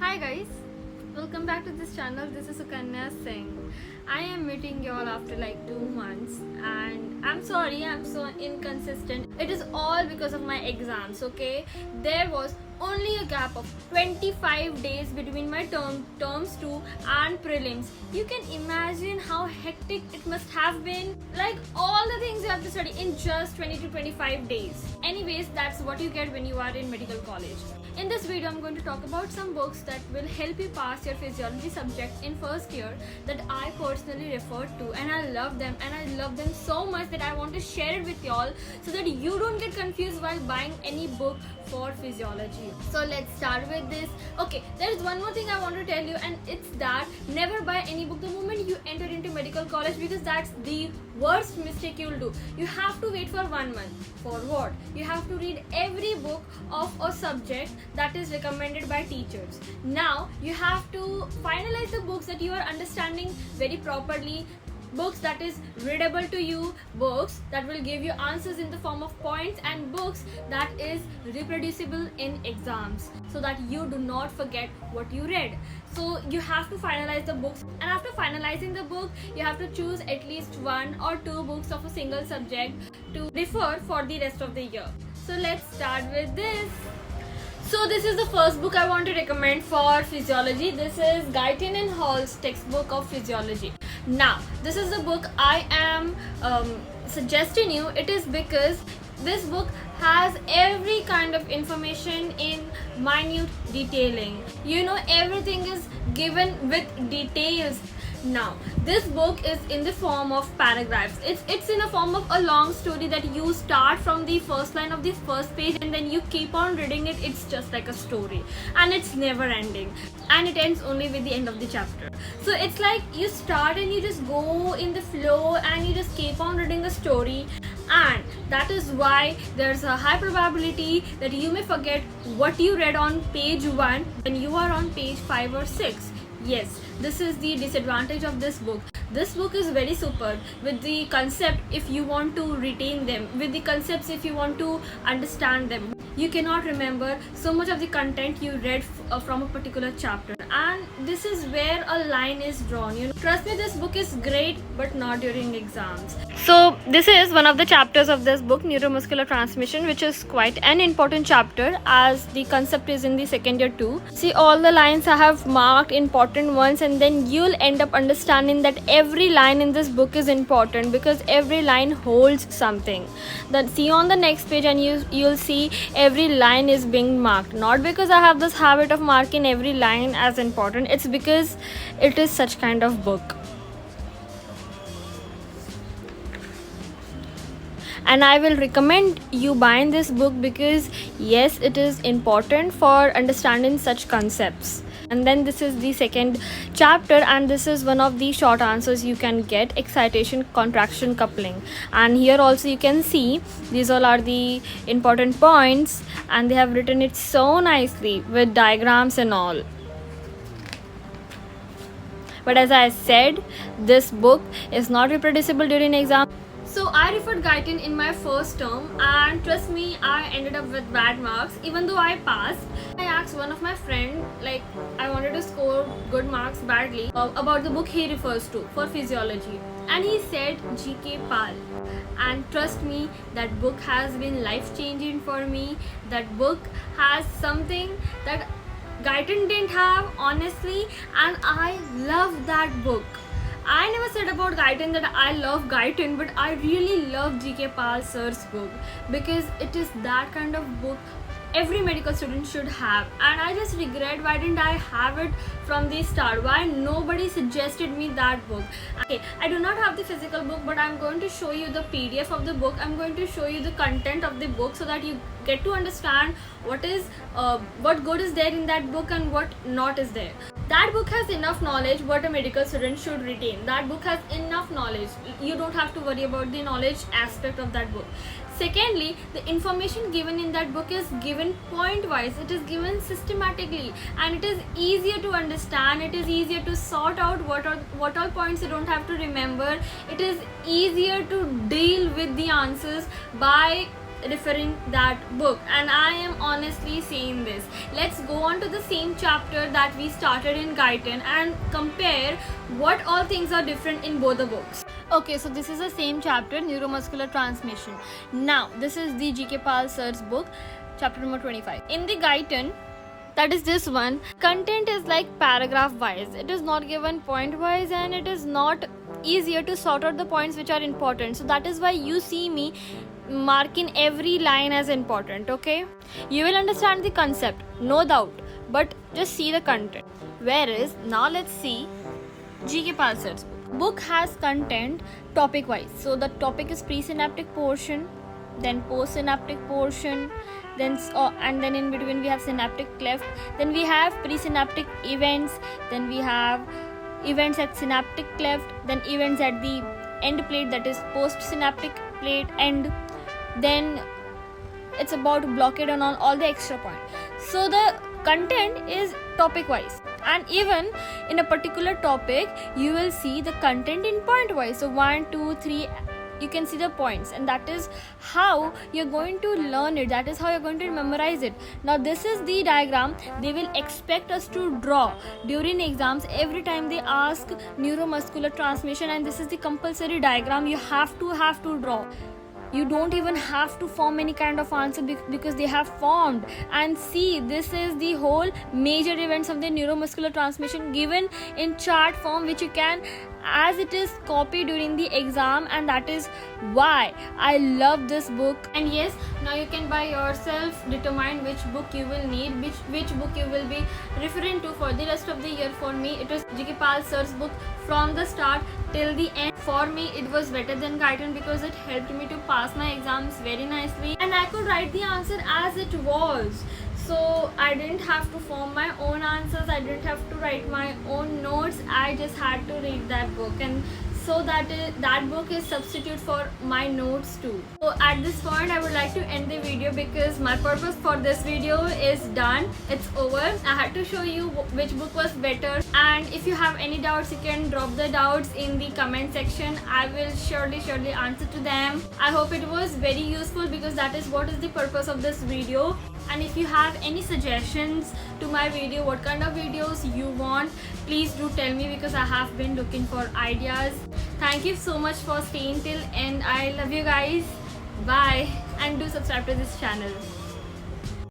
Hi guys, welcome back to this channel. This is Sukanya Singh. I am meeting you all after like 2 months and I'm sorry I'm so inconsistent. It is all because of my exams, okay? There was only a gap of 25 days between my terms 2 and prelims. You can imagine how hectic it must have been. Like all the things you have to study in just 20 to 25 days. Anyways, that's what you get when you are in medical college. In this video, I'm going to talk about some books that will help you pass your physiology subject in first year that I personally referred to, and I love them so much that I want to share it with y'all so that you don't get confused while buying any book for physiology. So let's start with this. Okay, there is one more thing I want to tell you, and it's that never buy any book the moment you enter into medical college, because that's the worst mistake you'll do. You have to wait for 1 month. For what? You have to read every book of a subject that is recommended by teachers. Now you have to finalize the books that you are understanding very properly, books that is readable to you, books that will give you answers in the form of points, and books that is reproducible in exams so that you do not forget what you read. So you have to finalize the books, and after finalizing the book you have to choose at least 1 or 2 books of a single subject to refer for the rest of the year. So let's start with this. So this is the first book I want to recommend for physiology. This is Guyton and Hall's textbook of physiology. Now, this is the book I am suggesting you. It is because this book has every kind of information in minute detailing. You know, everything is given with details. Now, this book is in the form of paragraphs. It's in a form of a long story that you start from the first line of the first page and then you keep on reading it. It's just like a story and it's never ending, and it ends only with the end of the chapter. So it's like you start and you just go in the flow and you just keep on reading the story, and that is why there's a high probability that you may forget what you read on page 1 when you are on page 5 or 6. Yes, this is the disadvantage of this book. This book is very superb with the concept if you want to retain them, with the concepts if you want to understand them. You cannot remember so much of the content you read from a particular chapter, and this is where a line is drawn. You know, trust me, this book is great, but not during exams. So this is one of the chapters of this book, neuromuscular transmission, which is quite an important chapter as the concept is in the second year too. See all the lines I have marked important ones, and then you'll end up understanding that every line in this book is important because every line holds something. Then see on the next page and you'll see every line is being marked. Not because I have this habit of marking every line as important, it's because it is such kind of book. And I will recommend you buying this book because yes, it is important for understanding such concepts. And then this is the second chapter, and this is one of the short answers you can get: excitation, contraction, coupling. And here also you can see these all are the important points, and they have written it so nicely with diagrams and all. But as I said, this book is not reproducible during exam. So I referred Guyton in my first term, and trust me, I ended up with bad marks even though I passed. I asked one of my friend, like I wanted to score good marks badly, about the book he refers to for physiology, and he said GK Pal. And trust me, that book has been life changing for me. That book has something that Guyton didn't have, honestly, and I love that book. I never said about Guyton that I love Guyton, but I really love GK Pal sir's book because it is that kind of book every medical student should have, and I just regret why didn't I have it from the start, why nobody suggested me that book. Okay, I do not have the physical book, but I'm going to show you the PDF of the book. I'm going to show you the content of the book so that you get to understand what good is there in that book and what not is there. That book has enough knowledge what a medical student should retain. That book has enough knowledge. You don't have to worry about the knowledge aspect of that book. Secondly, the information given in that book is given point wise. It is given systematically, and it is easier to understand. It is easier to sort out what all points you don't have to remember. It is easier to deal with the answers by referring that book, and I am honestly saying this. Let's go on to the same chapter that we started in Guyton and compare what all things are different in both the books. Okay, so this is the same chapter, neuromuscular transmission. Now this is the GK Pal sir's book, chapter number 25. In the Guyton, that is this one, content is like paragraph wise. It is not given point wise, and it is not easier to sort out the points which are important. So that is why you see me marking every line as important. Okay, you will understand the concept, no doubt, but just see the content. Whereas now let's see GK Pal sir's book has content topic wise. So the topic is presynaptic portion, then postsynaptic portion, then and then in between we have synaptic cleft, then we have presynaptic events, then we have events at synaptic cleft, then events at the end plate, that is postsynaptic plate end, then it's about blockade and all the extra point. So the content is topic wise, and even in a particular topic you will see the content in point wise. So 1, 2, 3, you can see the points, and that is how you're going to learn it, that is how you're going to memorize it. Now this is the diagram they will expect us to draw during exams every time they ask neuromuscular transmission, and this is the compulsory diagram you have to draw. You don't even have to form any kind of answer because they have formed. And see, this is the whole major events of the neuromuscular transmission given in chart form, which you can as it is copied during the exam, and that is why I love this book. And yes, now you can by yourself determine which book you will need, which book you will be referring to for the rest of the year. For me, it was GK Pal sir's book from the start till the end. For me, it was better than Guyton because it helped me to pass my exams very nicely, and I could write the answer as it was. So I didn't have to form my own answers, I didn't have to write my own notes, I just had to read that book, and so that book is substitute for my notes too. So at this point I would like to end the video because my purpose for this video is done, it's over. I had to show you which book was better, and if you have any doubts you can drop the doubts in the comment section. I will surely answer to them. I hope it was very useful because that is what is the purpose of this video. And if you have any suggestions to my video, what kind of videos you want, please do tell me because I have been looking for ideas. Thank you so much for staying till end. I love you guys. Bye, and do subscribe to this channel.